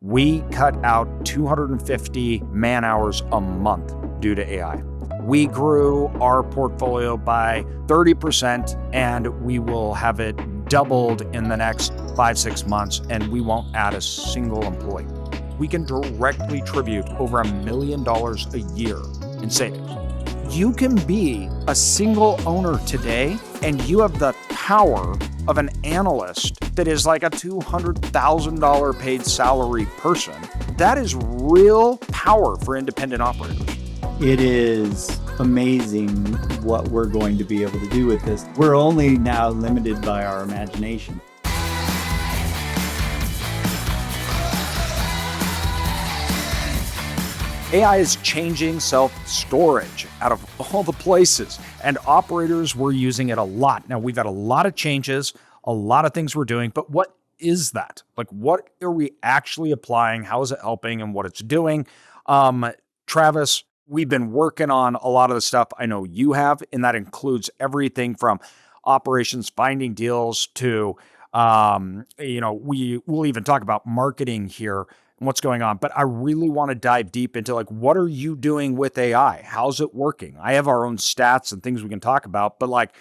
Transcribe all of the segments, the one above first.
We cut out 250 man hours a month due to AI. We grew our portfolio by 30%, and we will have it doubled in the next 5-6 months, and we won't add a single employee. We can directly tribute over $1 million a year in savings. You can be a single owner today, and you have the power of an analyst that is like a $200,000 paid salary person. That is real power for independent operators. It is amazing what we're going to be able to do with this. We're only now limited by our imagination. AI is changing self-storage out of all the places, and operators were using it a lot. Now, we've had a lot of changes, a lot of things we're doing, but what is that? Like, what are we actually applying? How is it helping and what it's doing? Travis, we've been working on a lot of the stuff I know you have, and that includes everything from operations, finding deals to, we'll even talk about marketing here and what's going on. But I really want to dive deep into like, what are you doing with AI? How's it working? I have our own stats and things we can talk about, but like,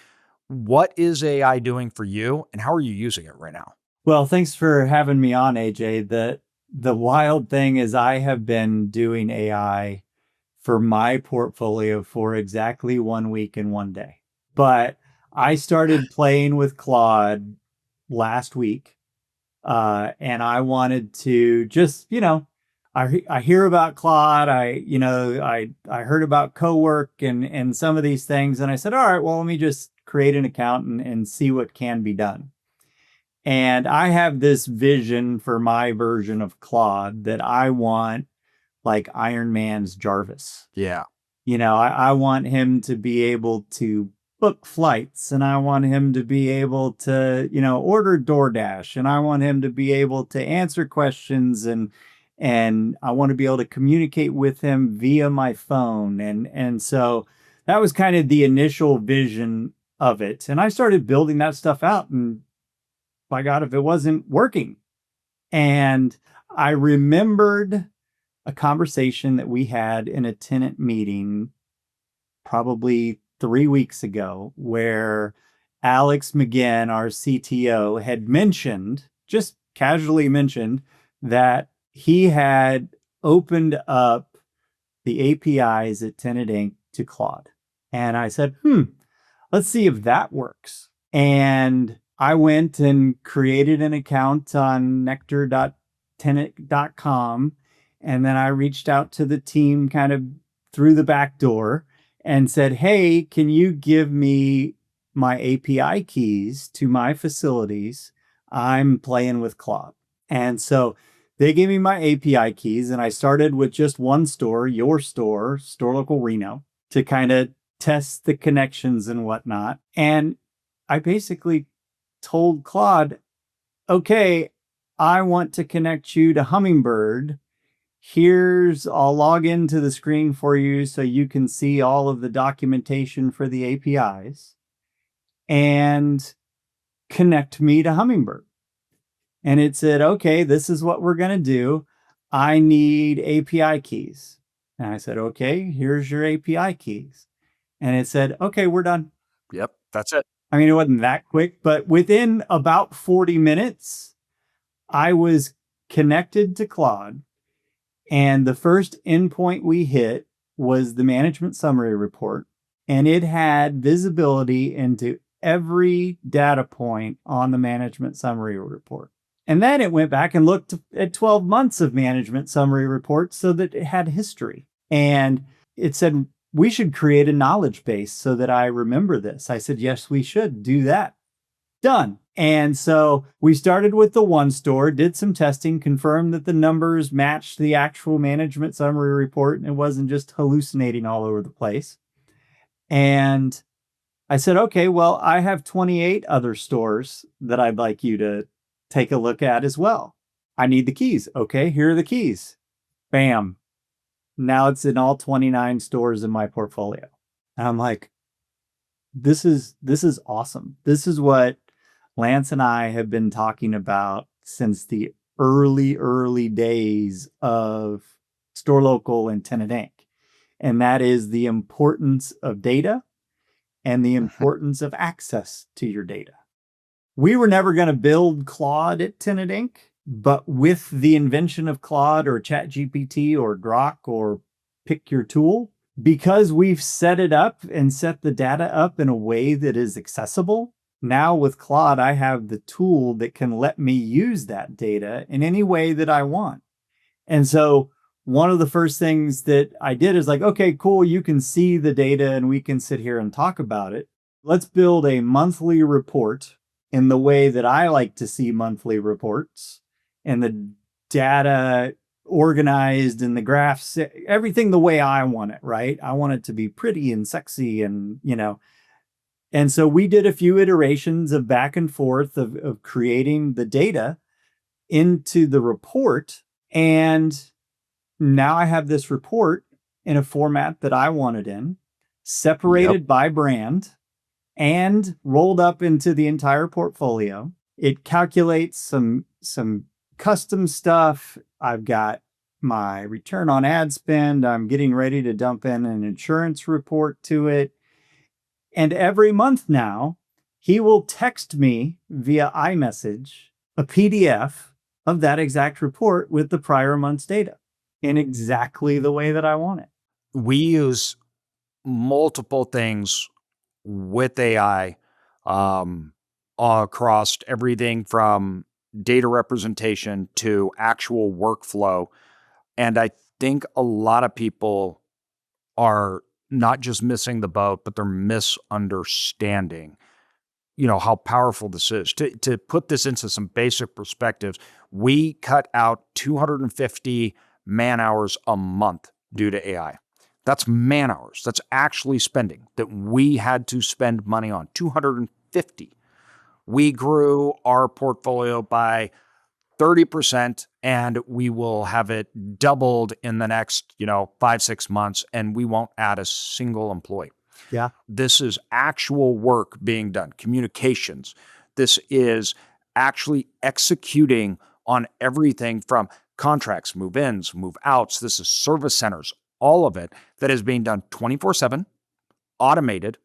what is AI doing for you and how are you using it right now? Well, thanks for having me on, AJ. The wild thing is I have been doing AI for my portfolio for exactly 1 week and 1 day. But I started playing with Claude last week. And I wanted to just, I hear about Claude. I heard about co-work and some of these things. And I said, all right, well, let me just create an account and see what can be done. And I have this vision for my version of Claude that I want like Iron Man's Jarvis. Yeah. I want him to be able to book flights, and I want him to be able to, order DoorDash, and I want him to be able to answer questions, and I want to be able to communicate with him via my phone. And so that was kind of the initial vision of it. And I started building that stuff out, and by God, if it wasn't working. And I remembered a conversation that we had in a tenant meeting probably 3 weeks ago, where Alex McGinn, our CTO, had mentioned, just casually mentioned, that he had opened up the APIs at Tenant Inc. to Claude. And I said, let's see if that works. And I went and created an account on nectar.tenant.com. And then I reached out to the team kind of through the back door and said, hey, can you give me my API keys to my facilities? I'm playing with Claude. And so they gave me my API keys, and I started with just one store, your store, Storelocal Reno, to kind of test the connections and whatnot. And I basically told Claude, okay, I want to connect you to Hummingbird. I'll log into the screen for you so you can see all of the documentation for the APIs, and connect me to Hummingbird. And it said, okay, this is what we're going to do. I need API keys. And I said, okay, here's your API keys. And it said, okay, we're done. Yep, that's it. I mean, it wasn't that quick, but within about 40 minutes, I was connected to Claude. And the first endpoint we hit was the management summary report. And it had visibility into every data point on the management summary report. And then it went back and looked at 12 months of management summary reports so that it had history. And it said, we should create a knowledge base so that I remember this. I said, yes, we should do that. Done. And so we started with the one store, did some testing, confirmed that the numbers matched the actual management summary report, and it wasn't just hallucinating all over the place. And I said, okay, well, I have 28 other stores that I'd like you to take a look at as well. I need the keys. Okay, here are the keys. Bam. Now it's in all 29 stores in my portfolio. And I'm like, this is awesome. This is what Lance and I have been talking about since the early days of Storelocal and Tenant Inc. And that is the importance of data and the importance of access to your data. We were never going to build Claude at Tenant Inc., but with the invention of Claude or ChatGPT or Grok or pick your tool, because we've set it up and set the data up in a way that is accessible, now with Claude, I have the tool that can let me use that data in any way that I want. And so one of the first things that I did is like, okay, cool, you can see the data and we can sit here and talk about it. Let's build a monthly report in the way that I like to see monthly reports, and the data organized and the graphs, everything the way I want it, right? I want it to be pretty and sexy and, and so we did a few iterations of back and forth of creating the data into the report. And now I have this report in a format that I want it in, separated by brand and rolled up into the entire portfolio. It calculates some custom stuff. I've got my return on ad spend. I'm getting ready to dump in an insurance report to it. And every month now, he will text me via iMessage a PDF of that exact report with the prior month's data in exactly the way that I want it. We use multiple things with AI across everything from data representation to actual workflow. And I think a lot of people are not just missing the boat, but they're misunderstanding, how powerful this is. To put this into some basic perspectives, we cut out 250 man hours a month due to AI. That's man hours. That's actually spending that we had to spend money on, 250. We grew our portfolio by 30%, and we will have it doubled in the next, 5-6 months, and we won't add a single employee. Yeah. This is actual work being done, communications. This is actually executing on everything from contracts, move-ins, move-outs. This is service centers, all of it that is being done 24/7, automated,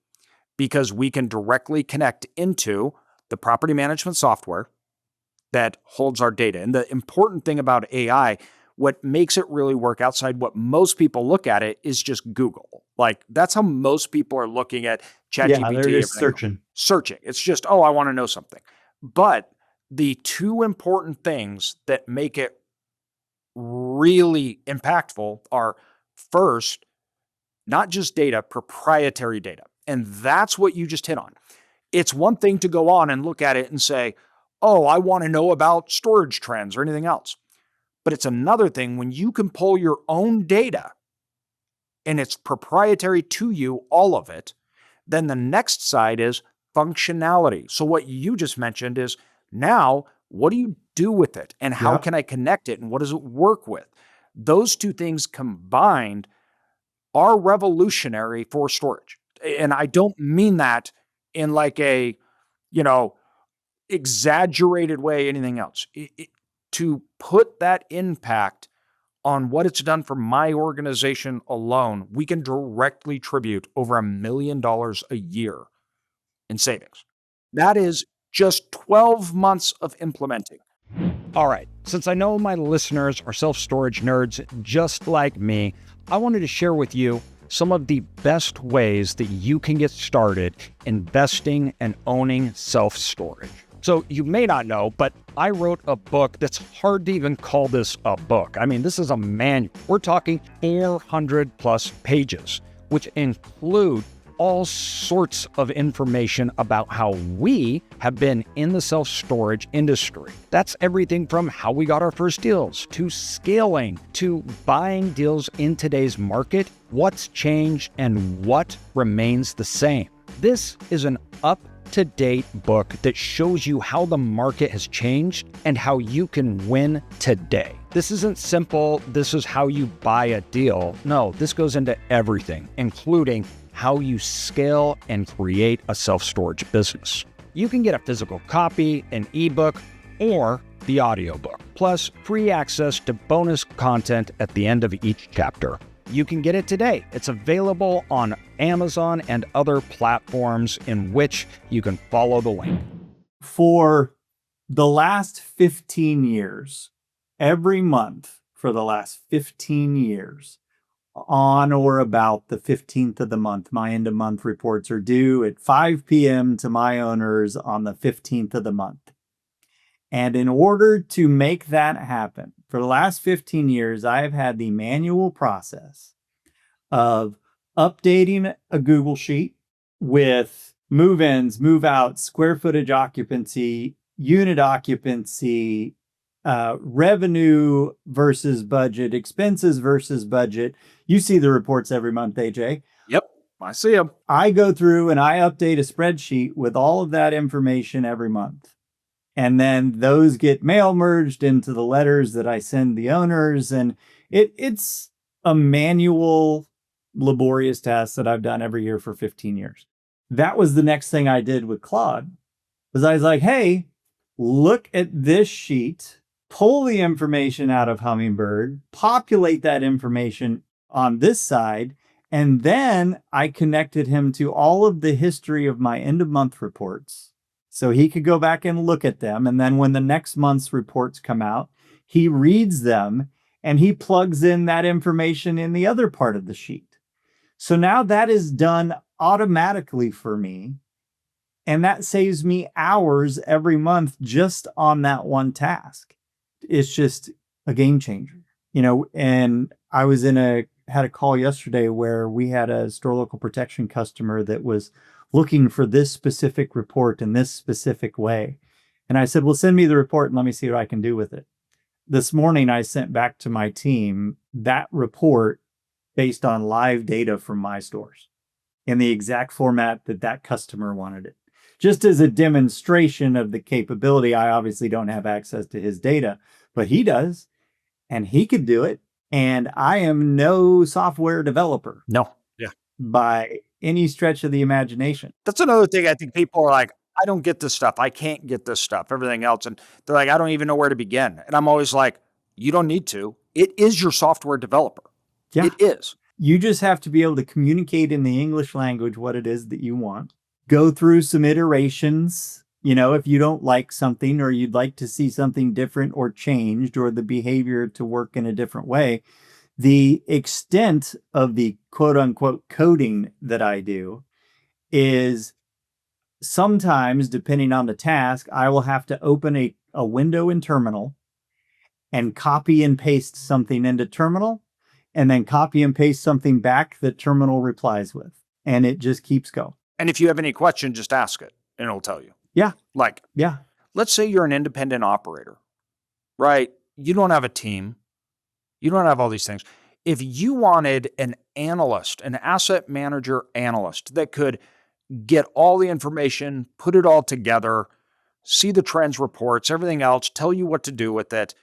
because we can directly connect into the property management software that holds our data. And the important thing about AI, what makes it really work outside what most people look at it, is just Google. Like, that's how most people are looking at ChatGPT. Yeah, they're just searching. It's just, I want to know something. But the two important things that make it really impactful are, first, not just data, proprietary data. And that's what you just hit on. It's one thing to go on and look at it and say, I want to know about storage trends or anything else. But it's another thing when you can pull your own data and it's proprietary to you, all of it. Then the next side is functionality. So what you just mentioned is, now, what do you do with it? And how can I connect it? And what does it work with? Those two things combined are revolutionary for storage. And I don't mean that in like a, exaggerated way, anything else. To put that impact on what it's done for my organization alone, we can directly tribute over $1 million a year in savings. That is just 12 months of implementing. All right, since I know my listeners are self-storage nerds just like me, I wanted to share with you some of the best ways that you can get started investing and owning self-storage. So you may not know, but I wrote a book that's hard to even call this a book. I mean, this is a manual. We're talking 400 plus pages, which include all sorts of information about how we have been in the self-storage industry. That's everything from how we got our first deals, to scaling, to buying deals in today's market, what's changed and what remains the same. This is an up-to-date book that shows you how the market has changed and how you can win today. This isn't simple, this is how you buy a deal. No, this goes into everything, including how you scale and create a self-storage business. You can get a physical copy, an ebook, or the audiobook. plus free access to bonus content at the end of each chapter. You can get it today. It's available on Amazon and other platforms in which you can follow the link. For the last 15 years, every month for the last 15 years, on or about the 15th of the month, my end of month reports are due at 5 p.m. to my owners on the 15th of the month. And in order to make that happen, for the last 15 years, I've had the manual process of updating a Google Sheet with move-ins, move-outs, square footage occupancy, unit occupancy, revenue versus budget, expenses versus budget. You see the reports every month, AJ. Yep, I see them. I go through and I update a spreadsheet with all of that information every month. And then those get mail merged into the letters that I send the owners. And it's a manual, laborious task that I've done every year for 15 years. That was the next thing I did with Claude, was I was like, hey, look at this sheet, pull the information out of Hummingbird, populate that information on this side, and then I connected him to all of the history of my end of month reports so he could go back and look at them. And then when the next month's reports come out, he reads them and he plugs in that information in the other part of the sheet. So now that is done automatically for me. And that saves me hours every month just on that one task. It's just a game changer, and I was had a call yesterday where we had a store local protection customer that was looking for this specific report in this specific way. And I said, well, send me the report and let me see what I can do with it. This morning, I sent back to my team that report based on live data from my stores in the exact format that customer wanted it. Just as a demonstration of the capability. I obviously don't have access to his data, but he does, and he could do it. And I am no software developer. No. Yeah. By any stretch of the imagination. That's another thing. I think people are like, I don't get this stuff. I can't get this stuff, everything else. And they're like, I don't even know where to begin. And I'm always like, you don't need to. It is your software developer. Yeah. It is. You just have to be able to communicate in the English language what it is that you want. Go through some iterations. If you don't like something or you'd like to see something different or changed or the behavior to work in a different way, the extent of the quote unquote coding that I do is sometimes, depending on the task, I will have to open a window in Terminal and copy and paste something into Terminal and then copy and paste something back that Terminal replies with. And it just keeps going. And if you have any question, just ask it and it'll tell you. Yeah. Yeah. Let's say you're an independent operator, right? You don't have a team. You don't have all these things. If you wanted an analyst, an asset manager analyst that could get all the information, put it all together, see the trends reports, everything else, tell you what to do with it,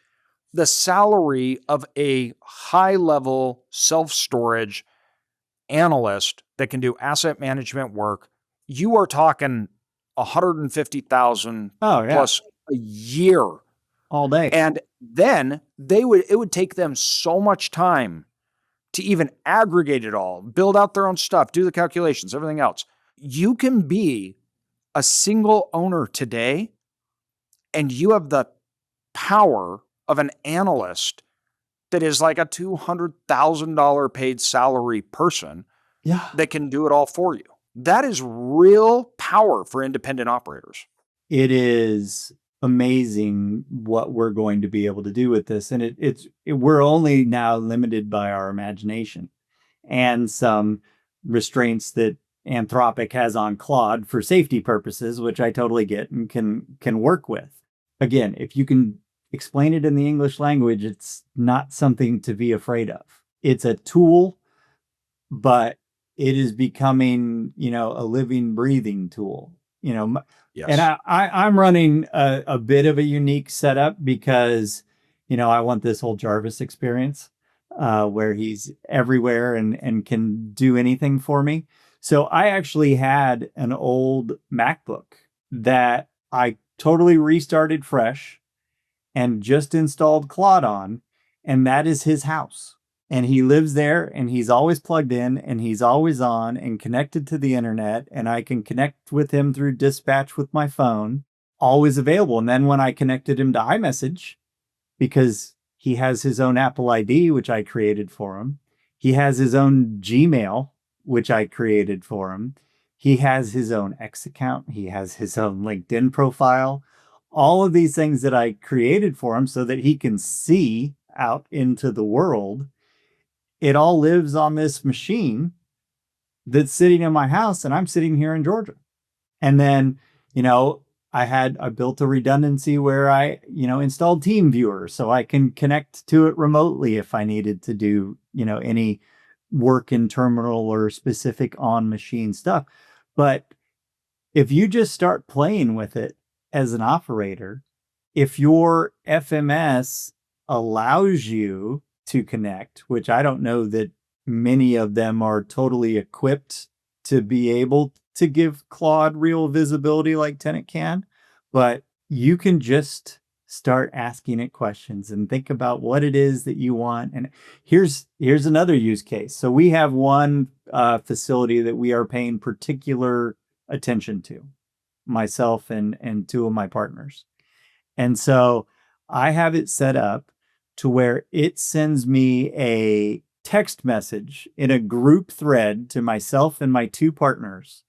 the salary of a high-level self-storage analyst that can do asset management work, you are talking $150,000 plus a year. All day. And then it would take them so much time to even aggregate it all, build out their own stuff, do the calculations, everything else. You can be a single owner today and you have the power of an analyst that is like a $200,000 paid salary person that can do it all for you. That is real power for independent operators. It is amazing what we're going to be able to do with this. And we're only now limited by our imagination and some restraints that Anthropic has on Claude for safety purposes, which I totally get and can work with. Again, if you can explain it in the English language, it's not something to be afraid of. It's a tool, but it is becoming, a living, breathing tool. Yes. And I'm running a bit of a unique setup because, I want this whole Jarvis experience where he's everywhere and can do anything for me. So I actually had an old MacBook that I totally restarted fresh and just installed Claude on, and that is his house. And he lives there, and he's always plugged in, and he's always on and connected to the internet, and I can connect with him through dispatch with my phone, always available. And then when I connected him to iMessage, because he has his own Apple ID, which I created for him, he has his own Gmail, which I created for him, he has his own X account, he has his own LinkedIn profile, all of these things that I created for him so that he can see out into the world. It all lives on this machine that's sitting in my house, and I'm sitting here in Georgia. And then, I built a redundancy where I, installed TeamViewer so I can connect to it remotely if I needed to do, any work in terminal or specific on machine stuff. But if you just start playing with it as an operator, if your FMS allows you to connect, which I don't know that many of them are totally equipped to be able to give Claude real visibility like Tenant can, but you can just start asking it questions and think about what it is that you want. And here's another use case. So we have one facility that we are paying particular attention to, myself and two of my partners. And so I have it set up to where it sends me a text message in a group thread to myself and my two partners,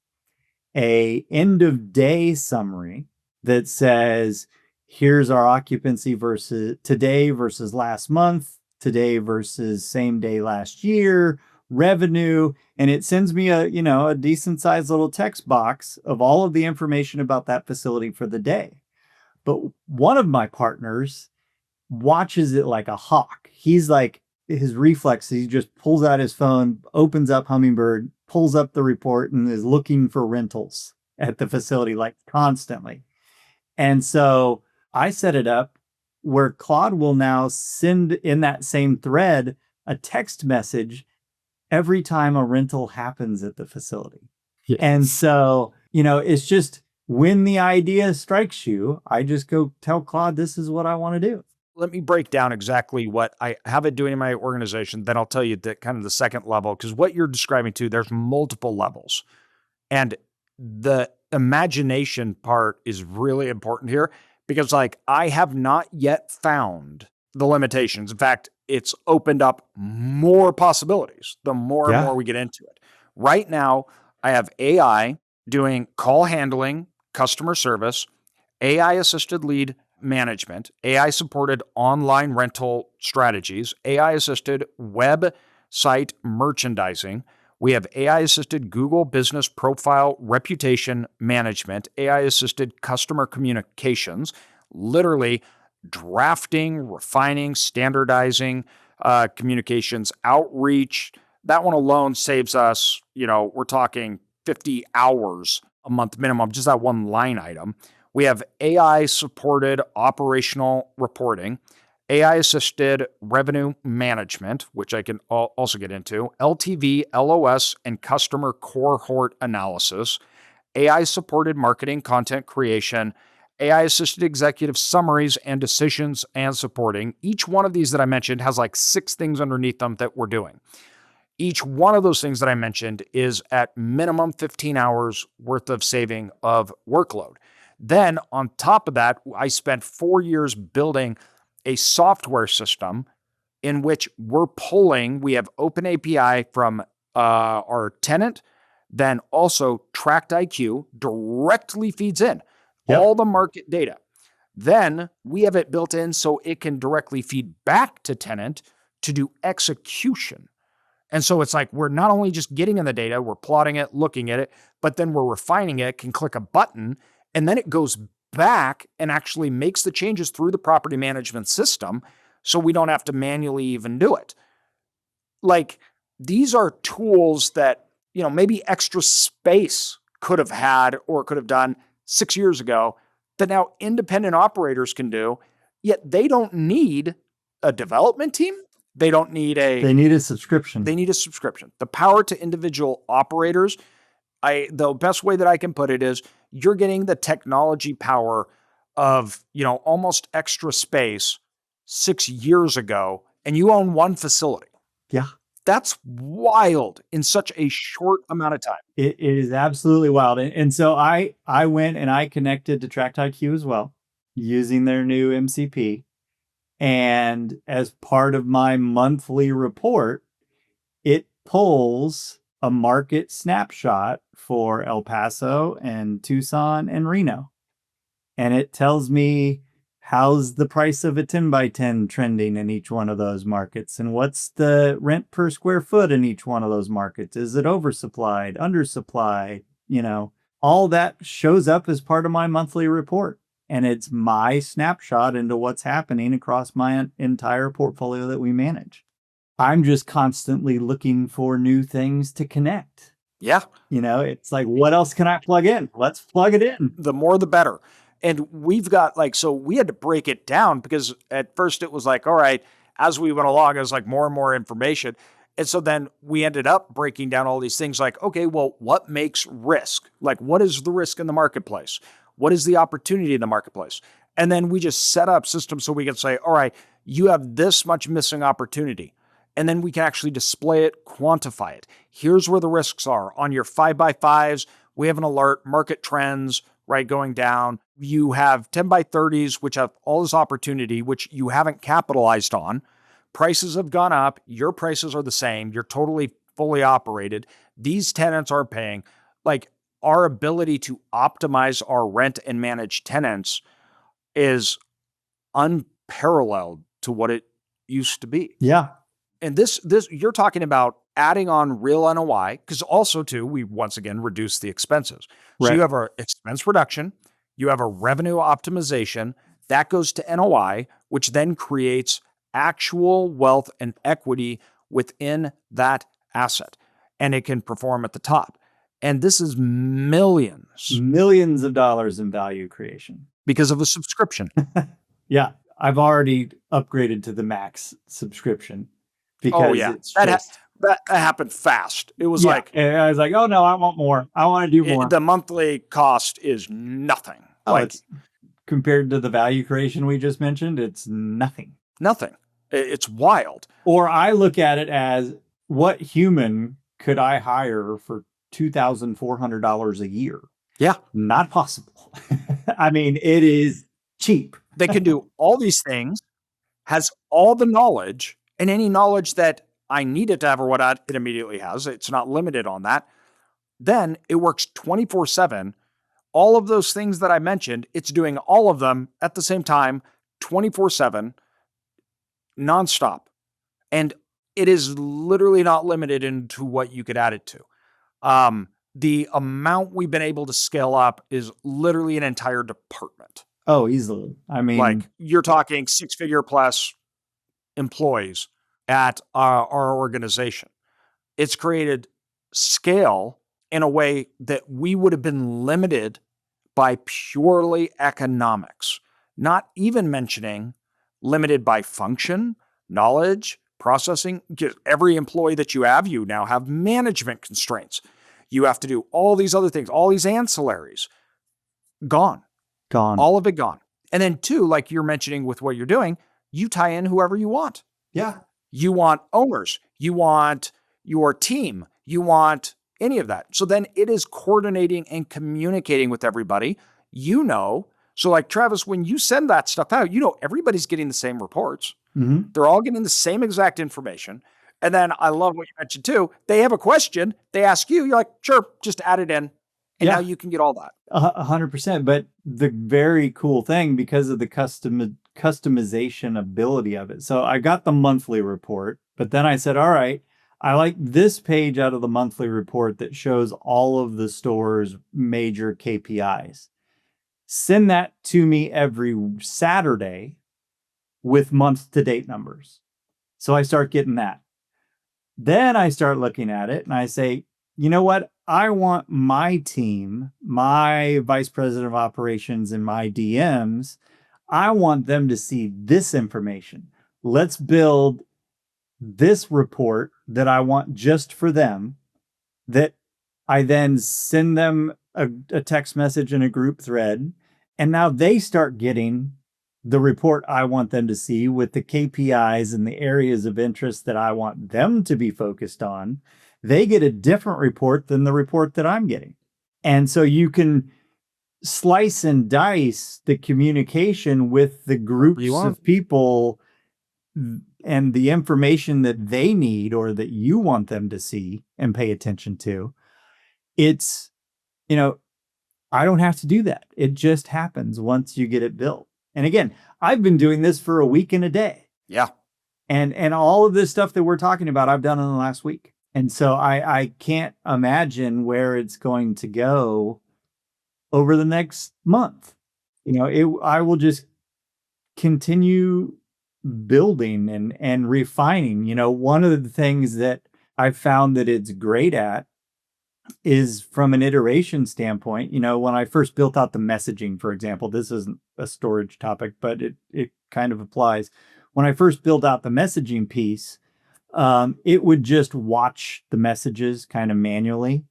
a end of day summary that says, here's our occupancy versus today versus last month, today versus same day last year, revenue. And it sends me a decent sized little text box of all of the information about that facility for the day. But one of my partners watches it like a hawk. He's like, his reflex, he just pulls out his phone, opens up Hummingbird, pulls up the report, and is looking for rentals at the facility like constantly. And so I set it up where Claude will now send in that same thread a text message every time a rental happens at the facility. Yes. And so, it's just when the idea strikes you, I just go tell Claude, this is what I want to do. Let me break down exactly what I have it doing in my organization. Then I'll tell you that kind of the second level, because what you're describing too, there's multiple levels. And the imagination part is really important here because I have not yet found the limitations. In fact, it's opened up more possibilities the more and more we get into it. Right now, I have AI doing call handling, customer service, AI assisted lead management, AI-supported online rental strategies, AI-assisted website merchandising. We have AI-assisted Google business profile reputation management, AI-assisted customer communications, literally drafting, refining, standardizing communications, outreach. That one alone saves us, we're talking 50 hours a month minimum, just that one line item. We have AI-supported operational reporting, AI-assisted revenue management, which I can also get into, LTV, LOS, and customer cohort analysis, AI-supported marketing content creation, AI-assisted executive summaries and decisions and supporting. Each one of these that I mentioned has 6 things underneath them that we're doing. Each one of those things that I mentioned is at minimum 15 hours worth of saving of workload. Then on top of that, I spent 4 years building a software system in which we have open API from our tenant, then also Tracked IQ directly feeds in all the market data. Then we have it built in so it can directly feed back to tenant to do execution. And so it's we're not only just getting in the data, we're plotting it, looking at it, but then we're refining it, can click a button, and then it goes back and actually makes the changes through the property management system so we don't have to manually even do it. These are tools that, maybe Extra Space could have had or could have done 6 years ago that now independent operators can do, yet they don't need a development team. They don't need They need a subscription. They need a subscription. The power to individual operators, the best way that I can put it is you're getting the technology power of, almost extra space 6 years ago, and you own one facility. Yeah. That's wild in such a short amount of time. It is absolutely wild. And so I went and I connected to Tract IQ as well using their new MCP. And as part of my monthly report, it pulls a market snapshot for El Paso and Tucson and Reno. And it tells me how's the price of a 10 by 10 trending in each one of those markets, and what's the rent per square foot in each one of those markets. Is it oversupplied, undersupplied? All that shows up as part of my monthly report. And it's my snapshot into what's happening across my entire portfolio that we manage. I'm just constantly looking for new things to connect. Yeah. It's like, what else can I plug in? Let's plug it in. The more, the better. And we've got so we had to break it down because at first it was like, all right, as we went along, it was like more and more information. And so then we ended up breaking down all these things like, okay, well, what makes risk? Like, what is the risk in the marketplace? What is the opportunity in the marketplace? And then we just set up systems so we can say, all right, you have this much missing opportunity. And then we can actually display it, quantify it. Here's where the risks are. On your 5x5s, we have an alert, market trends, right, going down. You have 10 by 30s, which have all this opportunity, which you haven't capitalized on. Prices have gone up. Your prices are the same. You're totally fully operated. These tenants are paying. Like, our ability to optimize our rent and manage tenants is unparalleled to what it used to be. Yeah. And this you're talking about adding on real NOI, because also too, we once again reduce the expenses. So you have our expense reduction, you have a revenue optimization, that goes to NOI, which then creates actual wealth and equity within that asset. And it can perform at the top. And this is millions of dollars in value creation because of a subscription. Yeah. I've already upgraded to the max subscription because that happened fast. It was I was like, oh no, I want more. I want to do more. The monthly cost is nothing. It's compared to the value creation we just mentioned, it's nothing. Nothing. It's wild. Or I look at it as, what human could I hire for $2,400 a year? Yeah. Not possible. I mean, it is cheap. They can do all these things, has all the knowledge, and any knowledge that I need it to have or what it immediately has. It's not limited on that. Then it works 24/7. All of those things that I mentioned, it's doing all of them at the same time, 24/7, nonstop. And it is literally not limited into what you could add it to. The amount we've been able to scale up is literally an entire department. Oh, easily. I mean, like, you're talking 6-figure plus employees at our organization. It's created scale in a way that we would have been limited by purely economics, not even mentioning limited by function, knowledge, processing. Every employee that you now have management constraints. You have to do all these other things, all these ancillaries. Gone. All of it gone. And then two, like you're mentioning with what you're doing, you tie in whoever you want. Yeah. You want owners. You want your team. You want any of that. So then it is coordinating and communicating with everybody. So like Travis, when you send that stuff out, everybody's getting the same reports. Mm-hmm. They're all getting the same exact information. And then I love what you mentioned too. They have a question. They ask you. You're like, sure, just add it in. And now you can get all that. 100%. But the very cool thing, because of the customization ability of it. So I got the monthly report, but then I said, all right, I like this page out of the monthly report that shows all of the store's major KPIs. Send that to me every Saturday with month-to-date numbers. So I start getting that. Then I start looking at it and I say, you know what? I want my team, my vice president of operations and my DMs, I want them to see this information. Let's build this report that I want just for them, that I then send them a text message in a group thread, And now they start getting the report I want them to see with the KPIs and the areas of interest that I want them to be focused on. They get a different report than the report that I'm getting. And so you can slice and dice the communication with the groups of people and the information that they need or that you want them to see and pay attention to. It's, I don't have to do that. It just happens once you get it built. And again, I've been doing this for a week and a day. Yeah. And all of this stuff that we're talking about, I've done in the last week. And so I can't imagine where it's going to go over the next month. I will just continue building and refining. One of the things that I've found that it's great at is from an iteration standpoint. When I first built out the messaging, for example, this isn't a storage topic, but it kind of applies. When I first built out the messaging piece, it would just watch the messages kind of manually.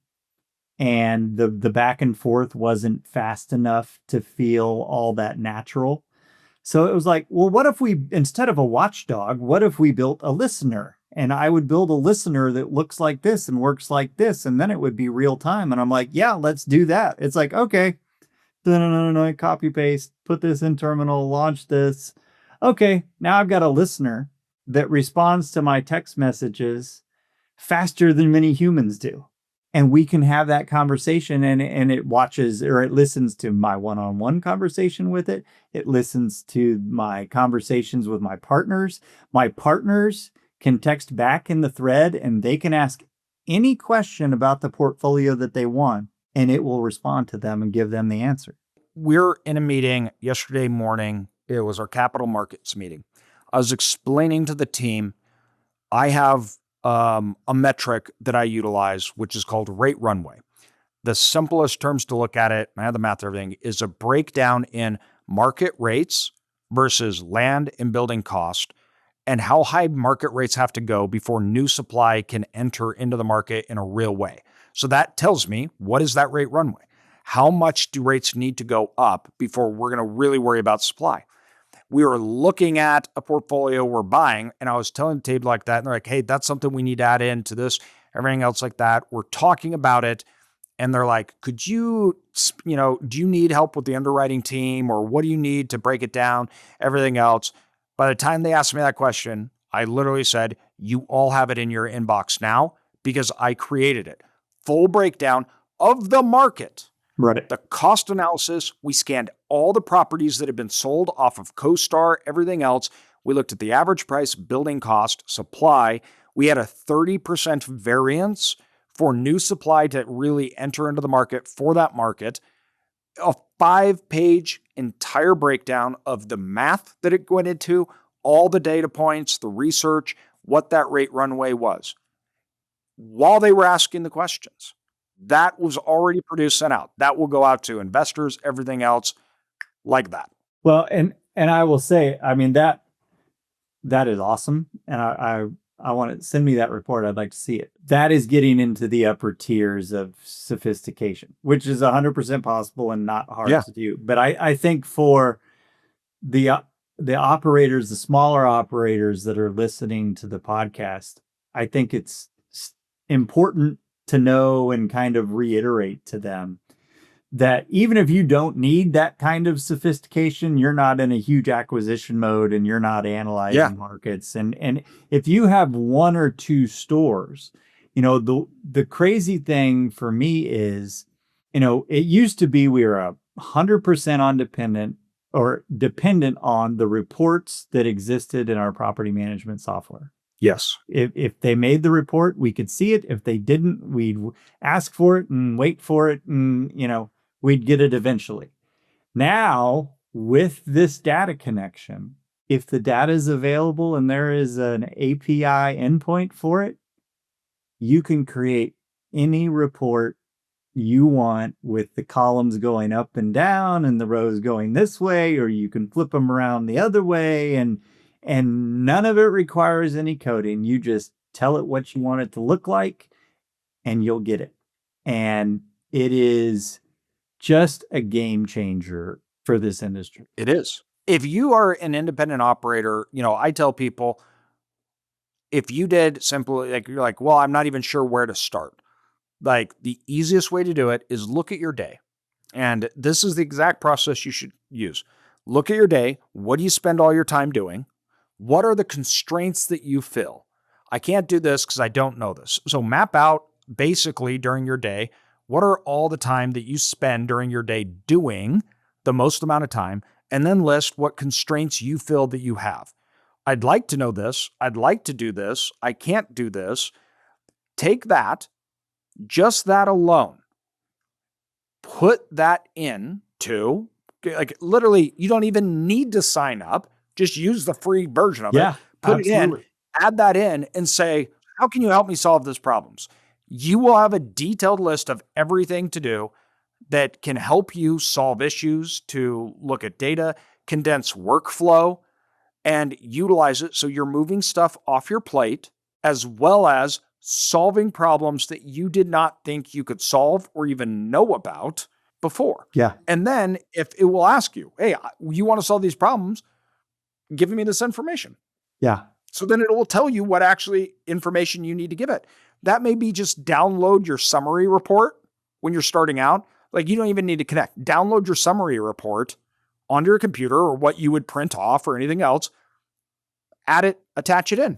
And the back and forth wasn't fast enough to feel all that natural. So it was like, well, what if we, instead of a watchdog, what if we built a listener? And I would build a listener that looks like this and works like this, and then it would be real time. And I'm like, yeah, let's do that. It's like, okay, copy paste, put this in terminal, launch this. Okay, now I've got a listener that responds to my text messages faster than many humans do. And we can have that conversation, and it watches or it listens to my one-on-one conversation with it. It listens to my conversations with my partners. My partners can text back in the thread, and they can ask any question about the portfolio that they want, and it will respond to them and give them the answer. We're in a meeting yesterday morning. It was our capital markets meeting. I was explaining to the team, I have a metric that I utilize, which is called rate runway. The simplest terms to look at it, I have the math and everything, is a breakdown in market rates versus land and building cost, and how high market rates have to go before new supply can enter into the market in a real way. So that tells me, what is that rate runway? How much do rates need to go up before we're going to really worry about supply? We were looking at a portfolio we're buying, and I was telling the table like that, and they're like, hey, that's something we need to add into this, everything else like that. We're talking about it, and they're like, could you, do you need help with the underwriting team, or what do you need to break it down, everything else? By the time they asked me that question, I literally said, you all have it in your inbox now because I created it. Full breakdown of the market. Right. The cost analysis, we scanned all the properties that have been sold off of CoStar, everything else. We looked at the average price, building cost, supply. We had a 30% variance for new supply to really enter into the market for that market. A 5-page entire breakdown of the math that it went into, all the data points, the research, what that rate runway was. While they were asking the questions, that was already produced, sent out. That will go out to investors, everything else like that. Well, and I will say, I mean, that is awesome. And I want to send me that report. I'd like to see it. That is getting into the upper tiers of sophistication, which is 100% possible and not hard to do. But I think for the operators, the smaller operators that are listening to the podcast, I think it's important to know and kind of reiterate to them that even if you don't need that kind of sophistication, you're not in a huge acquisition mode and you're not analyzing markets. And if you have one or two stores, the crazy thing for me is, it used to be we were 100% dependent on the reports that existed in our property management software. Yes. If they made the report, we could see it. If they didn't, we'd ask for it and wait for it, and we'd get it eventually. Now, with this data connection, if the data is available and there is an API endpoint for it, you can create any report you want with the columns going up and down and the rows going this way, or you can flip them around the other way, and none of it requires any coding. You just tell it what you want it to look like and you'll get it. And it is just a game changer for this industry. It is. If you are an independent operator, I tell people, if you did simply, like, you're like, well, I'm not even sure where to start. Like, the easiest way to do it is look at your day. And this is the exact process you should use. Look at your day. What do you spend all your time doing? What are the constraints that you feel? I can't do this because I don't know this. So map out basically during your day, what are all the time that you spend during your day doing the most amount of time, and then list what constraints you feel that you have. I'd like to know this. I'd like to do this. I can't do this. Take that, just that alone, put that in to, like, literally, you don't even need to sign up. Just use the free version of it. Put it in, add that in, and say, how can you help me solve these problems? You will have a detailed list of everything to do that can help you solve issues, to look at data, condense workflow, and utilize it so you're moving stuff off your plate, as well as solving problems that you did not think you could solve or even know about before. Yeah. And then if it will ask you, hey, you want to solve these problems, give me this information. Yeah. So then it will tell you what actually information you need to give it. That may be just download your summary report when you're starting out. Like, you don't even need to connect. Download your summary report onto your computer or what you would print off or anything else. Add it, attach it in.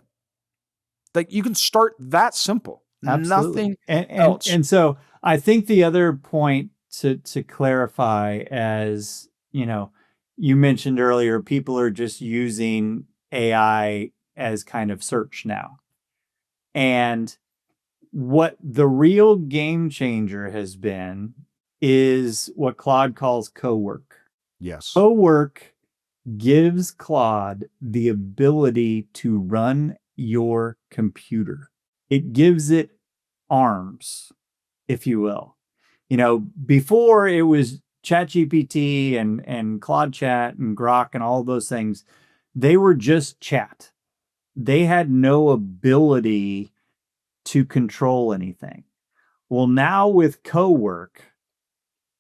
Like, you can start that simple. Absolutely. Nothing else. And so I think the other point to clarify, as you mentioned earlier, people are just using AI as kind of search now. And what the real game changer has been is what Claude calls co-work. Yes. Co-work gives Claude the ability to run your computer. It gives it arms, if you will. Before it was ChatGPT and Claude Chat and Grok and all those things, they were just chat. They had no ability to control anything. Well, now with co-work,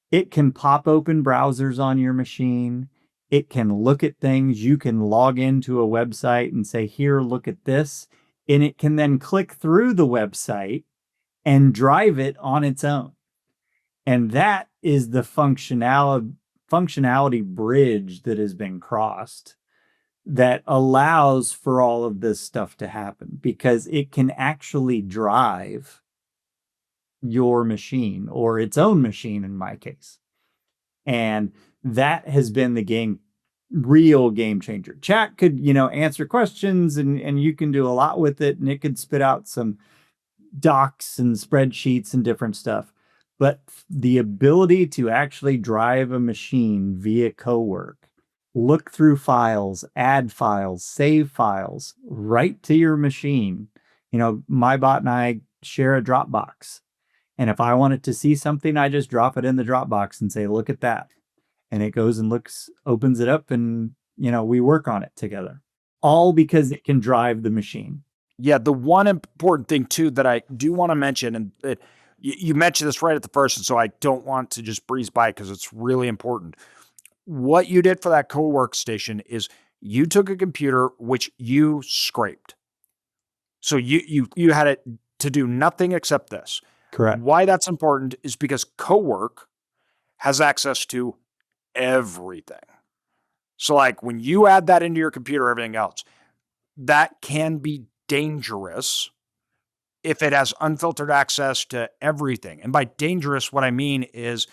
it can pop open browsers on your machine. It can look at things. You can log into a website and say, here, look at this. And it can then click through the website and drive it on its own. And that is the functionality bridge that has been crossed, that allows for all of this stuff to happen, because it can actually drive your machine, or its own machine in my case. And that has been the real game changer. Chat could, answer questions, and you can do a lot with it, and it could spit out some docs and spreadsheets and different stuff. But the ability to actually drive a machine via co-work, look through files, add files, save files right to your machine. My bot and I share a Dropbox. And if I wanted to see something, I just drop it in the Dropbox and say, look at that. And it goes and opens it up, and, we work on it together. All because it can drive the machine. Yeah. The one important thing too that I do want to mention, and you mentioned this right at the first, and so I don't want to just breeze by because it's really important. What you did for that co-work station is you took a computer which you scraped. So you had it to do nothing except this. Correct. Why that's important is because co-work has access to everything. So, like, when you add that into your computer, everything else, that can be dangerous if it has unfiltered access to everything. And by dangerous, what I mean is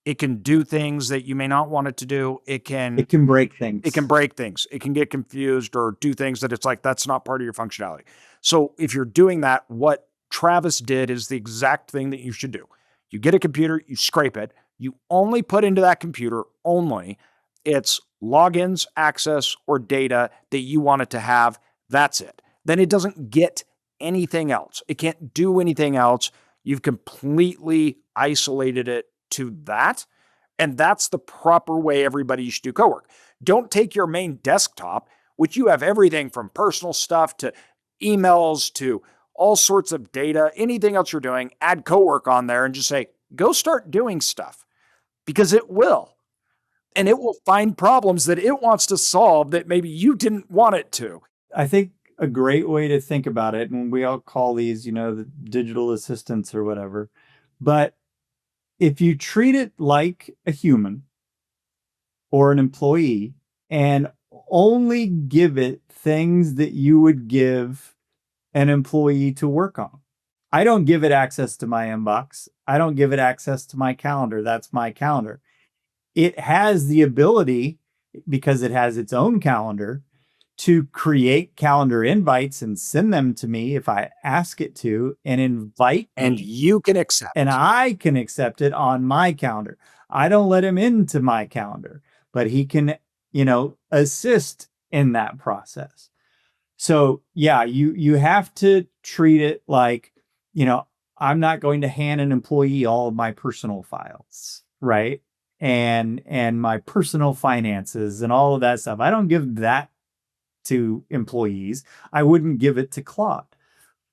it can do things that you may not want it to do. It can break things. It can break things. It can get confused or do things that it's like, that's not part of your functionality. So if you're doing that, what Travis did is the exact thing that you should do. You get a computer, you scrape it, you only put into that computer its logins, access, or data that you want it to have. That's it. Then it doesn't get anything else. It can't do anything else. You've completely isolated it to that. And that's the proper way everybody should do co-work. Don't take your main desktop, which you have everything from personal stuff to emails to all sorts of data, anything else you're doing, add co-work on there and just say, go start doing stuff, because it will. and it will find problems that it wants to solve that maybe you didn't want it to. I think a great way to think about it, and we all call these, the digital assistants or whatever, but if you treat it like a human or an employee and only give it things that you would give an employee to work on. I don't give it access to my inbox. I don't give it access to my calendar. That's my calendar. It has the ability, because it has its own calendar, to create calendar invites and send them to me if I ask it to, and invite And me. you can accept. And I can accept it on my calendar. I don't let him into my calendar, but he can, assist in that process. So yeah, you have to treat it like, I'm not going to hand an employee all of my personal files, right? And my personal finances and all of that stuff. I don't give that to employees. I wouldn't give it to Claude.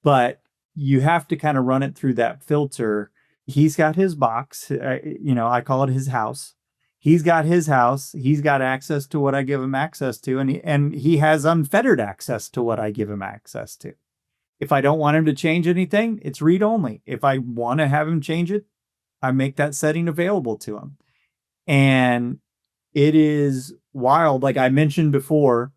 But you have to kind of run it through that filter. He's got his box, I call it his house. He's got his house. He's got access to what I give him access to, and he has unfettered access to what I give him access to. If I don't want him to change anything, it's read only. If I want to have him change it, I make that setting available to him. And it is wild. Like I mentioned before,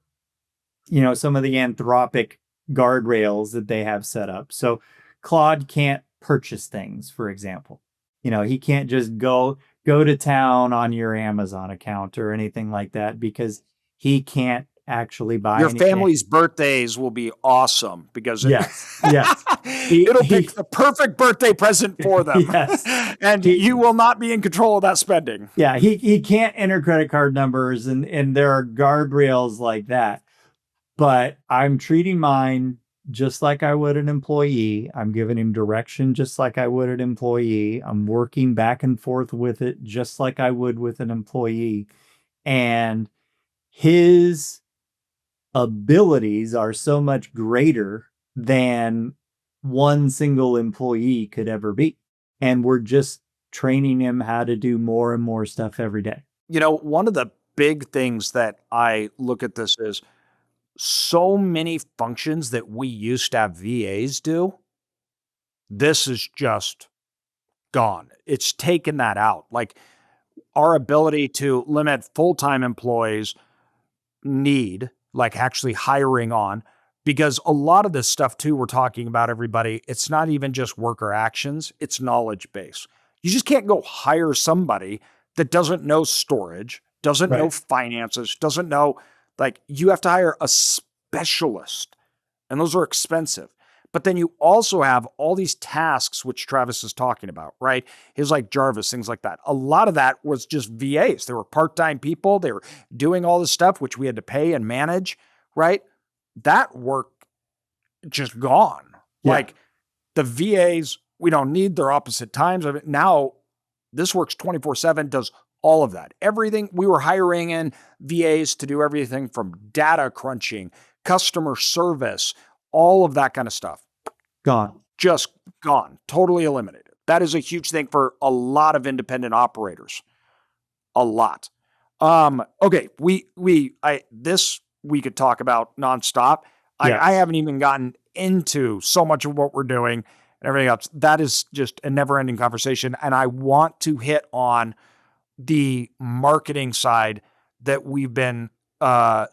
some of the Anthropic guardrails that they have set up. So Claude can't purchase things, for example. He can't just go to town on your Amazon account or anything like that, because he can't actually buy your anything. Family's birthdays will be awesome because yes. It'll pick the perfect birthday present for them. Yes. And you will not be in control of that spending. Yeah, he can't enter credit card numbers, and there are guardrails like that. But I'm treating mine just like I would an employee. I'm giving him direction just like I would an employee. I'm working back and forth with it just like I would with an employee. And his abilities are so much greater than one single employee could ever be. And we're just training him how to do more and more stuff every day. One of the big things that I look at this is so many functions that we used to have VAs do. This is just gone. It's taken that out. Like our ability to limit full-time employees need, like actually hiring on, because a lot of this stuff too, we're talking about, everybody, it's not even just worker actions, it's knowledge base. You just can't go hire somebody that doesn't know storage, doesn't know finances, doesn't know, like you have to hire a specialist, and those are expensive. But then you also have all these tasks, which Travis is talking about, right? His like Jarvis, things like that. A lot of that was just VAs. They were part-time people. They were doing all this stuff, which we had to pay and manage, right? That work just gone. Yeah. Like the VAs, we don't need their opposite times. Now this works 24/7, does all of that. Everything. We were hiring in VAs to do everything from data crunching, customer service, all of that kind of stuff. Gone. Just gone. Totally eliminated. That is a huge thing for a lot of independent operators. A lot. Okay. This we could talk about nonstop. Yes. I haven't even gotten into so much of what we're doing and everything else. That is just a never-ending conversation. And I want to hit on the marketing side that we've been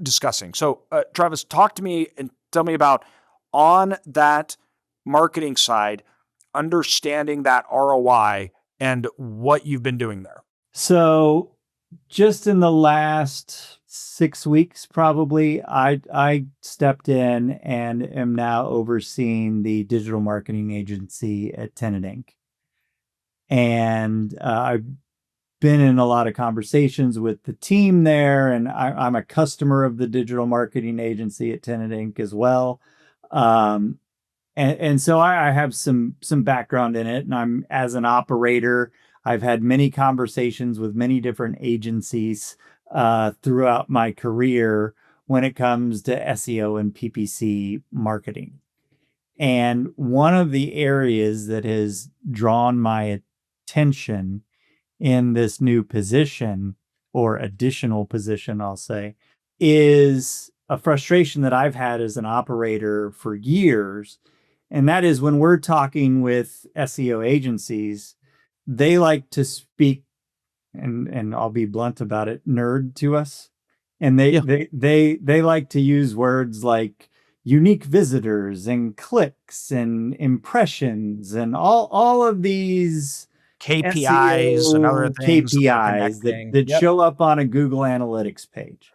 discussing. So, Travis, talk to me and tell me about, on that marketing side, understanding that ROI and what you've been doing there. So just in the last 6 weeks, probably, I stepped in and am now overseeing the digital marketing agency at Tenant Inc. And I've been in a lot of conversations with the team there, and I'm a customer of the digital marketing agency at Tenant Inc. as well. And so I have some background in it, and I'm, as an operator, I've had many conversations with many different agencies throughout my career when it comes to SEO and PPC marketing. And one of the areas that has drawn my attention in this new position or additional position, I'll say, is a frustration that I've had as an operator for years. And that is when we're talking with SEO agencies, they like to speak, and I'll be blunt about it, nerd to us. And Yeah. they like to use words like unique visitors and clicks and impressions and all of these KPIs and other SEO things that they're KPIs connecting. that Yep. show up on a Google Analytics page.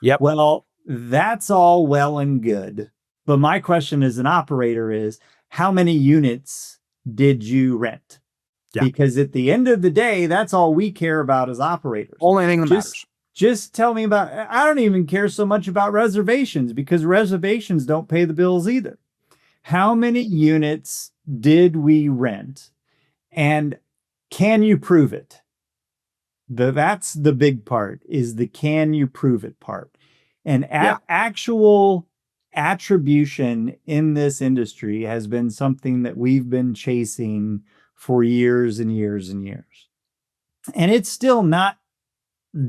Yep. Well, that's all well and good. But my question as an operator is, how many units did you rent? Yeah. Because at the end of the day, that's all we care about as operators. Only thing that matters. Just tell me about, I don't even care so much about reservations, because reservations don't pay the bills either. How many units did we rent? And can you prove it? That's the big part, is the can you prove it part. And actual attribution in this industry has been something that we've been chasing for years and years and years. And it's still not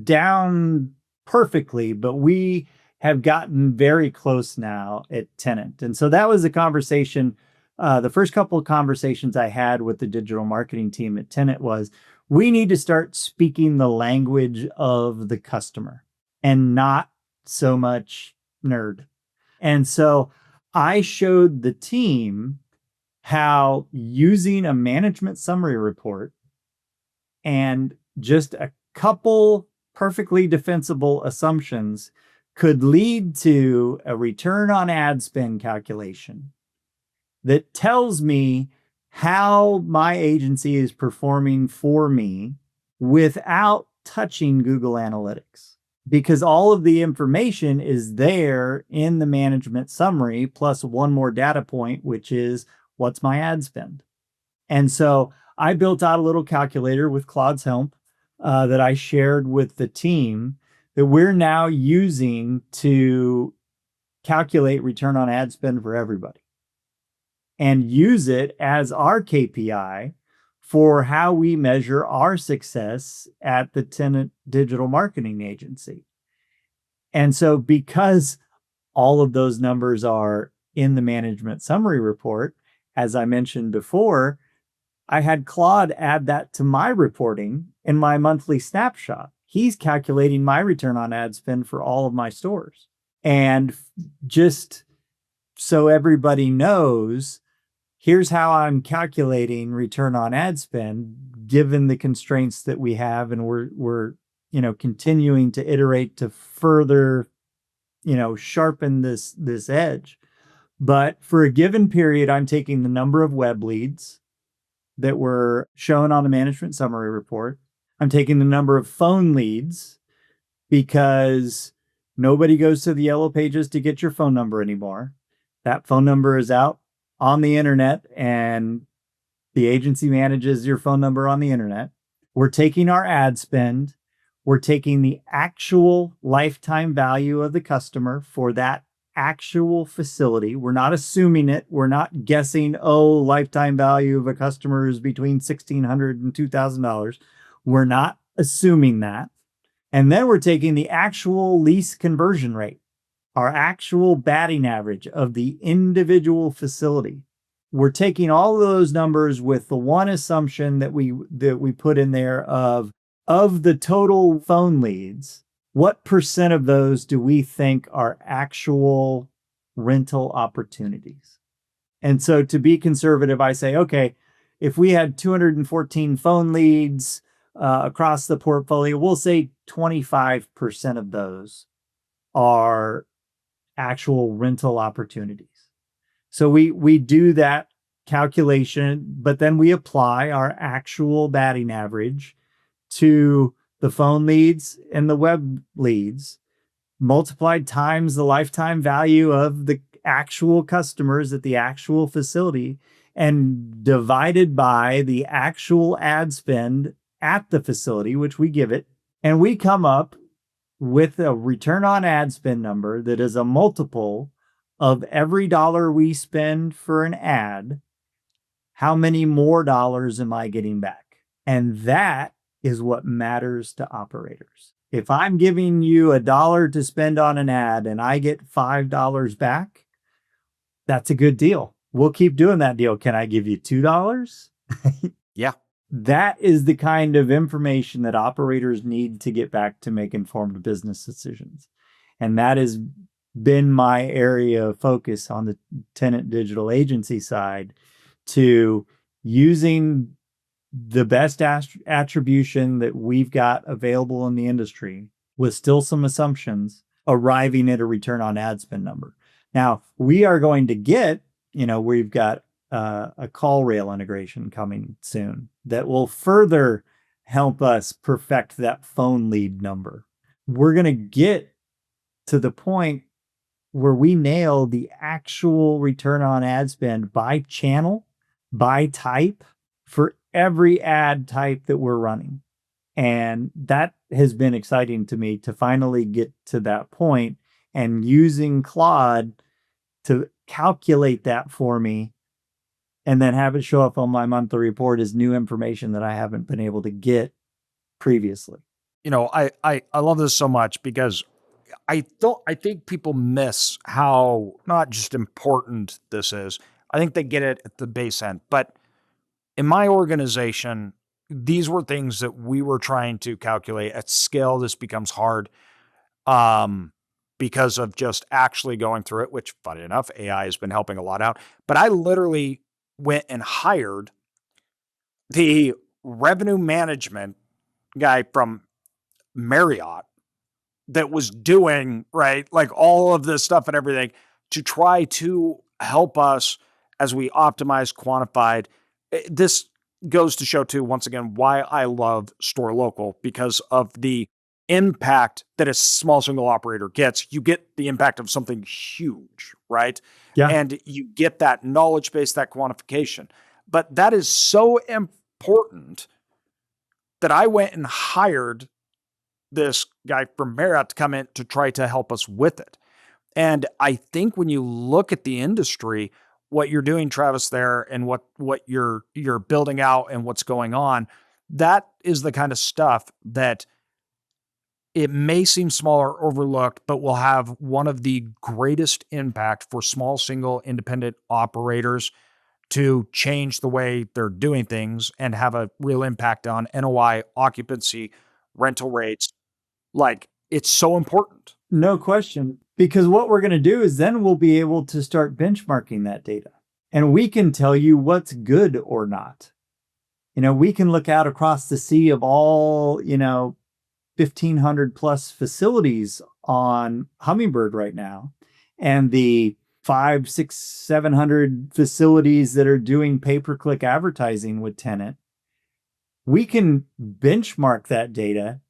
down perfectly, but we have gotten very close now at Tenant. And so that was a conversation. The first couple of conversations I had with the digital marketing team at Tenant was, we need to start speaking the language of the customer and not so much nerd. And so I showed the team how using a management summary report and just a couple perfectly defensible assumptions could lead to a return on ad spend calculation that tells me how my agency is performing for me without touching Google Analytics. Because all of the information is there in the management summary, plus one more data point, which is what's my ad spend. And so I built out a little calculator with Claude's help that I shared with the team that we're now using to calculate return on ad spend for everybody, and use it as our KPI for how we measure our success at the Tenant Digital Marketing Agency. And so because all of those numbers are in the management summary report, as I mentioned before, I had Claude add that to my reporting in my monthly snapshot. He's calculating my return on ad spend for all of my stores. And just so everybody knows, here's how I'm calculating return on ad spend, given the constraints that we have. And we're continuing to iterate to further, sharpen this edge. But for a given period, I'm taking the number of web leads that were shown on the management summary report. I'm taking the number of phone leads, because nobody goes to the yellow pages to get your phone number anymore. That phone number is out on the internet, and the agency manages your phone number on the internet. We're taking our ad spend. We're taking the actual lifetime value of the customer for that actual facility. We're not assuming it. We're not guessing, lifetime value of a customer is between $1,600 and $2,000. We're not assuming that. And then we're taking the actual lease conversion rate, our actual batting average of the individual facility. We're taking all of those numbers with the one assumption that we put in there of the total phone leads, what percent of those do we think are actual rental opportunities? And so to be conservative, I say, okay, if we had 214 phone leads across the portfolio, we'll say 25% of those are actual rental opportunities. So we do that calculation, but then we apply our actual batting average to the phone leads and the web leads, multiplied times the lifetime value of the actual customers at the actual facility, and divided by the actual ad spend at the facility, which we give it. And we come up with a return on ad spend number that is a multiple of every dollar we spend for an ad. How many more dollars am I getting back? And that is what matters to operators. If I'm giving you $1 to spend on an ad and I get $5 back, that's a good deal. We'll keep doing that deal. Can I give you $2? Yeah. That is the kind of information that operators need to get back to make informed business decisions. And that has been my area of focus on the tenant digital agency side, to using the best attribution that we've got available in the industry with still some assumptions, arriving at a return on ad spend number. Now, we are going to get, we've got a call rail integration coming soon that will further help us perfect that phone lead number. We're going to get to the point where we nail the actual return on ad spend by channel, by type, for every ad type that we're running. And that has been exciting to me, to finally get to that point, and using Claude to calculate that for me and then have it show up on my monthly report as new information that I haven't been able to get previously. I love this so much because I think people miss how not just important this is. I think they get it at the base end, but in my organization, these were things that we were trying to calculate at scale. This becomes hard because of just actually going through it, which, funny enough, AI has been helping a lot out. But I literally went and hired the revenue management guy from Marriott that was doing, right, like all of this stuff and everything, to try to help us as we optimized, quantified. This goes to show too, once again, why I love Storelocal, because of the impact that a small single operator gets. You get the impact of something huge, right? Yeah. And you get that knowledge base, that quantification. But that is so important that I went and hired this guy from Marriott to come in to try to help us with it. And I think when you look at the industry, what you're doing, Travis, there, and what you're building out and what's going on, that is the kind of stuff that it may seem small or overlooked, but will have one of the greatest impact for small, single, independent operators to change the way they're doing things and have a real impact on NOI, occupancy, rental rates. Like, it's so important. No question. Because what we're going to do is then we'll be able to start benchmarking that data. And we can tell you what's good or not. We can look out across the sea of all, 1,500 plus facilities on Hummingbird right now, and the 500, 600, 700 facilities that are doing pay-per-click advertising with tenant. We can benchmark that data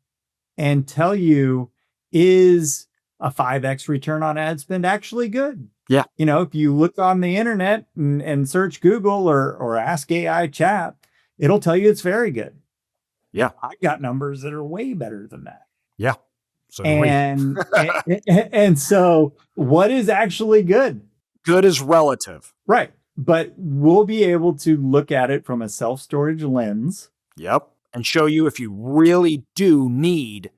and tell you, is a 5x return on ad spend actually good? Yeah. If you look on the internet and search Google or ask AI chat, it'll tell you it's very good. Yeah. I got numbers that are way better than that. Yeah. So and so what is actually good? Good is relative. Right. But we'll be able to look at it from a self-storage lens. Yep. And show you if you really do need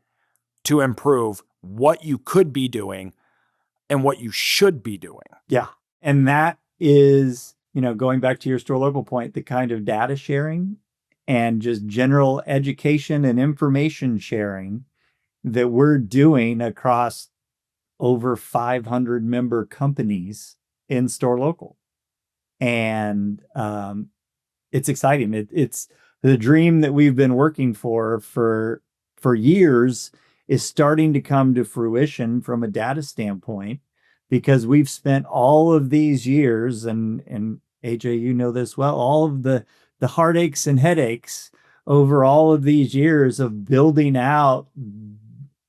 to improve what you could be doing and what you should be doing. Yeah. And that is, going back to your Storelocal point, the kind of data sharing and just general education and information sharing that we're doing across over 500 member companies in Storelocal. And it's exciting. It's the dream that we've been working for years is starting to come to fruition from a data standpoint, because we've spent all of these years, and AJ, you know this well, all of the heartaches and headaches over all of these years of building out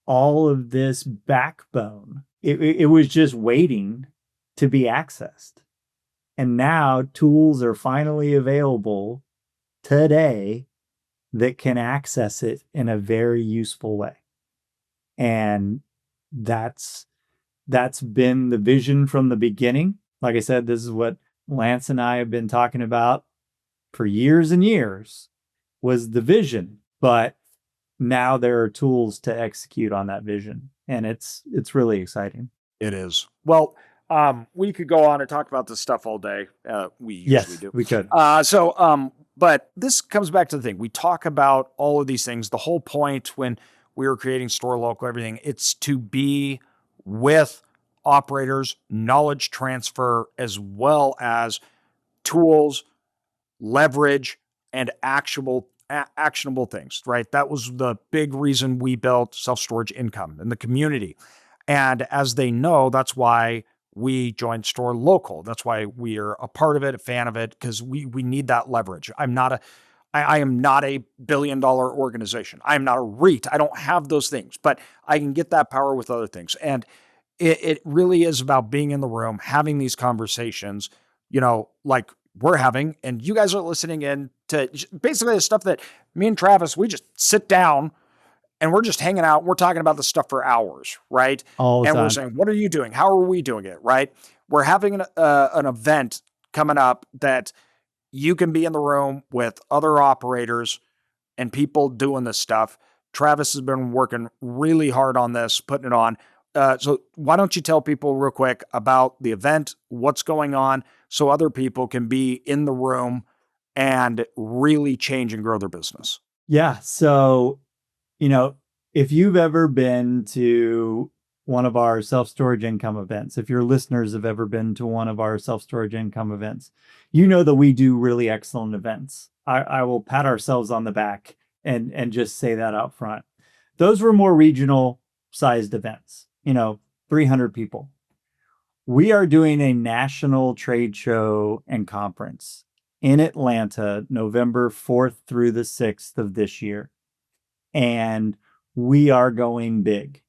all of this backbone. It was just waiting to be accessed. And now tools are finally available today that can access it in a very useful way. And that's been the vision from the beginning. Like I said, this is what Lance and I have been talking about for years and years, was the vision. But now there are tools to execute on that vision. And it's really exciting. It is. Well, we could go on and talk about this stuff all day. We usually do. We could. But this comes back to the thing. We talk about all of these things. The whole point when we were creating Store Local, everything, it's to be with operators, knowledge transfer, as well as tools, leverage, and actionable things, right? That was the big reason we built self-storage income in the community. And as they know, that's why we joined Store Local. That's why we are a part of it, a fan of it, because we need that leverage. I am not a billion-dollar organization. I am not a REIT. I don't have those things, but I can get that power with other things. And it really is about being in the room, having these conversations, like we're having, and you guys are listening in to basically the stuff that me and Travis, we just sit down and we're just hanging out. We're talking about this stuff for hours, right? All the and time. We're saying, what are you doing? How are we doing it, right? We're having an event coming up that you can be in the room with other operators and people doing this stuff. Travis has been working really hard on this, putting it on. So why don't you tell people real quick about the event, what's going on, so other people can be in the room and really change and grow their business? Yeah. So, if you've ever been to one of our self-storage income events, if your listeners have ever been to one of our self-storage income events, you know that we do really excellent events. I will pat ourselves on the back and just say that out front. Those were more regional sized events, 300 people. We are doing a national trade show and conference in Atlanta, November 4th through the 6th of this year. And we are going big.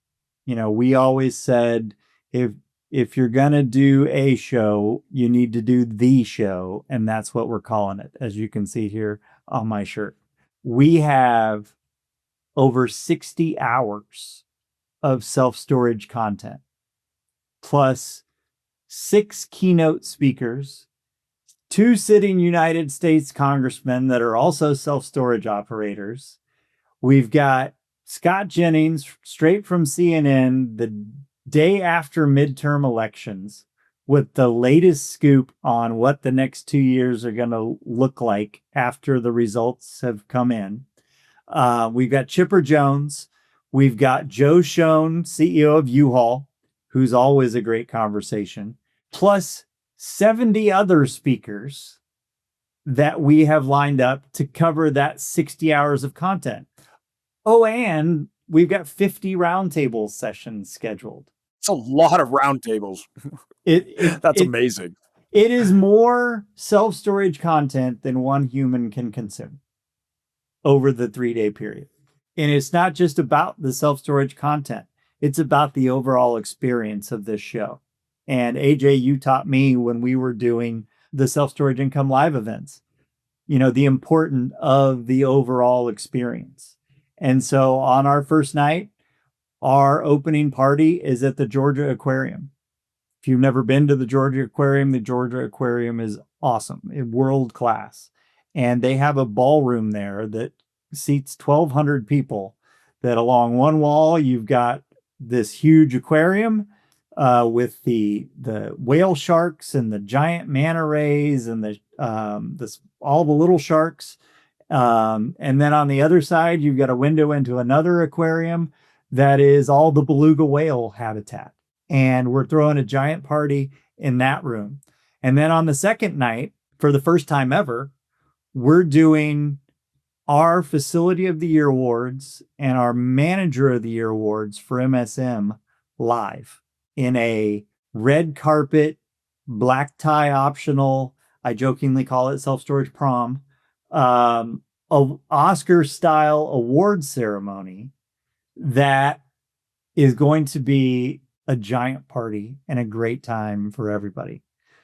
We always said, if you're going to do a show, you need to do the show. And that's what we're calling it, as you can see here on my shirt. We have over 60 hours of self-storage content, plus 6 keynote speakers, 2 sitting United States congressmen that are also self-storage operators. We've got Scott Jennings straight from CNN the day after midterm elections with the latest scoop on what the next 2 years are going to look like after the results have come in. We've got Chipper Jones. We've got Joe Schoen, CEO of U-Haul, who's always a great conversation, plus 70 other speakers that we have lined up to cover that 60 hours of content. Oh, and we've got 50 roundtable sessions scheduled. It's a lot of roundtables. That's amazing. It is more self-storage content than one human can consume over the 3-day period. And it's not just about the self-storage content. It's about the overall experience of this show. And AJ, you taught me when we were doing the self-storage income live events, the importance of the overall experience. And so on our first night, our opening party is at the Georgia Aquarium. If you've never been to the Georgia Aquarium is awesome, world class. And they have a ballroom there that seats 1,200 people, that along one wall, you've got this huge aquarium with the whale sharks and the giant manta rays and all the little sharks. And then on the other side, you've got a window into another aquarium that is all the beluga whale habitat. And we're throwing a giant party in that room. And then on the second night, for the first time ever, we're doing our Facility of the Year Awards and our Manager of the Year Awards for MSM live in a red carpet, black tie optional, I jokingly call it self-storage prom, Oscar style award ceremony that is going to be a giant party and a great time for everybody.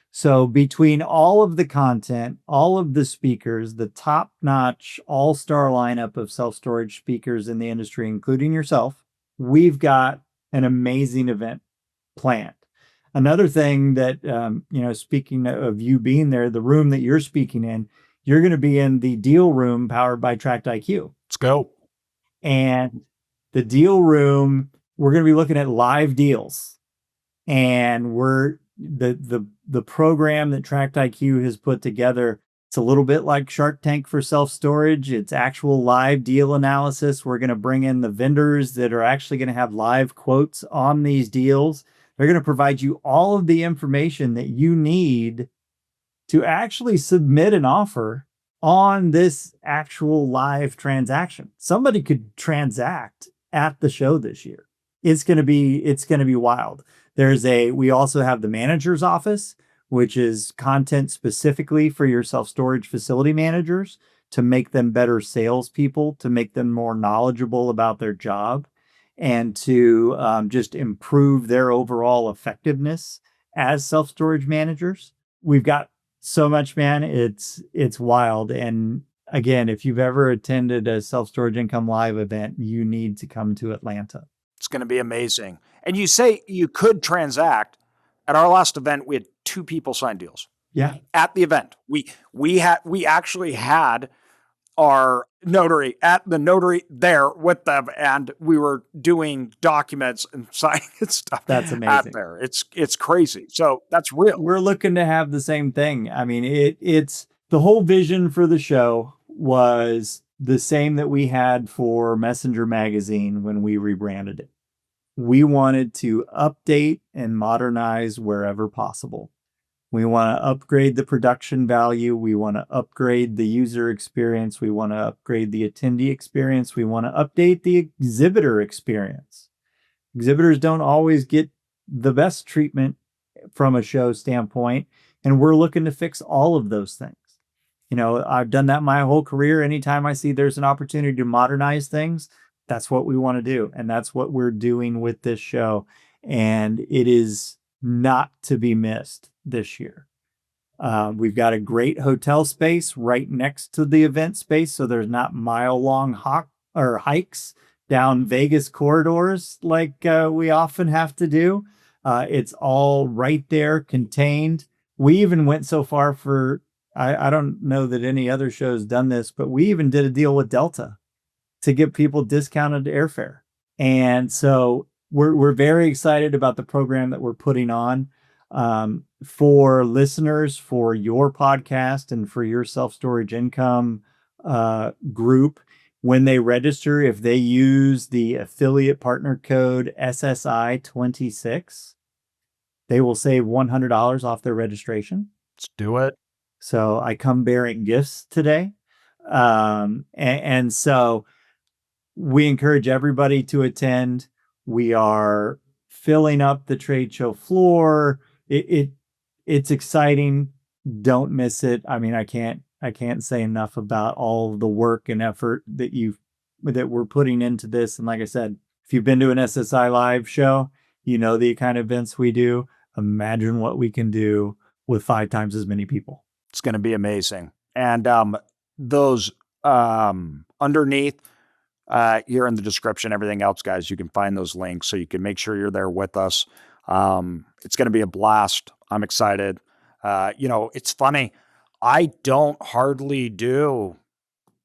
So between all of the content, all of the speakers, the top-notch all-star lineup of self-storage speakers in the industry, including yourself, we've got an amazing event planned. Another thing that, speaking of you being there, the room that you're speaking in, you're going to be in the deal room powered by Tract IQ. Let's go. And the deal room, we're going to be looking at live deals. And we're the program that Tract IQ has put together. It's a little bit like Shark Tank for self-storage. It's actual live deal analysis. We're going to bring in the vendors that are actually going to have live quotes on these deals. They're going to provide you all of the information that you need to actually submit an offer on this actual live transaction. Somebody could transact at the show this year. It's going to be wild. We also have the manager's office, which is content specifically for your self-storage facility managers to make them better salespeople, to make them more knowledgeable about their job, and to just improve their overall effectiveness as self-storage managers. We've got so much, man. It's wild. And again, if you've ever attended a Self-Storage Income Live event, you need to come to Atlanta. It's going to be amazing. And you say you could transact. At our last event, we had 2 people sign deals. Yeah. At the event, we actually had our notary at the notary there with them, and we were doing documents and signing and stuff. That's amazing. Out there. It's crazy. So that's real. We're looking to have the same thing. I mean, it's the whole vision for the show was the same that we had for Messenger Magazine when we rebranded it. We wanted to update and modernize wherever possible. We want to upgrade the production value. We want to upgrade the user experience. We want to upgrade the attendee experience. We want to update the exhibitor experience. Exhibitors don't always get the best treatment from a show standpoint, and we're looking to fix all of those things. I've done that my whole career. Anytime I see there's an opportunity to modernize things, that's what we want to do. And that's what we're doing with this show. And it is not to be missed this year. We've got a great hotel space right next to the event space. So there's not mile-long hikes down Vegas corridors like we often have to do. It's all right there, contained. We even went so far I don't know that any other show's done this, but we even did a deal with Delta to give people discounted airfare. And so we're very excited about the program that we're putting on for listeners, for your podcast, and for your self-storage income group. When they register, if they use the affiliate partner code SSI26, they will save $100 off their registration. Let's do it. So I come bearing gifts today. And so we encourage everybody to attend. We are filling up the trade show floor. It's exciting. Don't miss it. I mean, I can't say enough about all the work and effort that we're putting into this. And like I said, if you've been to an SSI Live show, you know the kind of events we do. Imagine what we can do with 5 times as many people. It's going to be amazing. And those underneath here in the description, everything else, guys, you can find those links so you can make sure you're there with us. It's going to be a blast. I'm excited. It's funny. I don't hardly do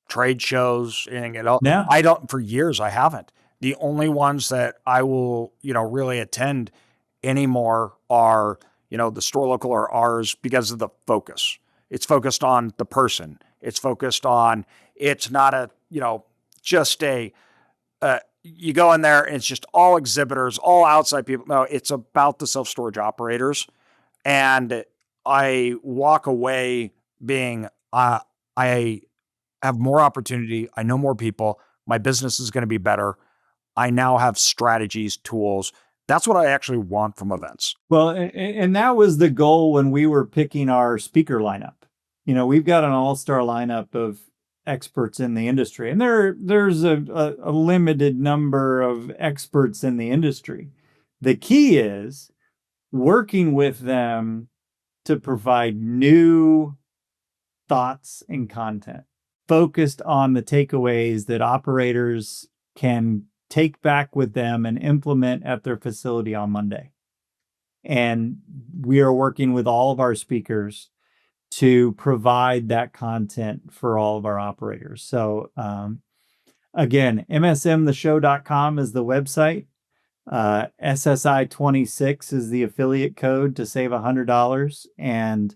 trade shows anything at all. No. I don't, for years, I haven't. The only ones that I will, really attend anymore are, the store local or ours because of the focus. It's focused on the person. It's focused on, it's not just you go in there and it's just all exhibitors, all outside people. No, it's about the self-storage operators. And I walk away being, I have more opportunity. I know more people. My business is going to be better. I now have strategies, tools. That's what I actually want from events. Well, and that was the goal when we were picking our speaker lineup. We've got an all-star lineup of experts in the industry, and there's a limited number of experts in the industry. The key is working with them to provide new thoughts and content focused on the takeaways that operators can take back with them and implement at their facility on Monday. And we are working with all of our speakers to provide that content for all of our operators. So Again, msmtheshow.com is the website. SSI26 is the affiliate code to save $100. And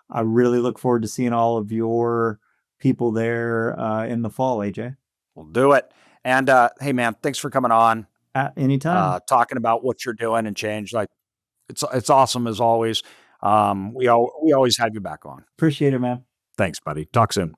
I really look forward to seeing all of your people there in the fall, AJ. We'll do it. And hey, man, thanks for coming on. At any time. Talking about what you're doing and change. Like it's awesome as always. We always have you back on. Appreciate it, man. Thanks, buddy. Talk soon.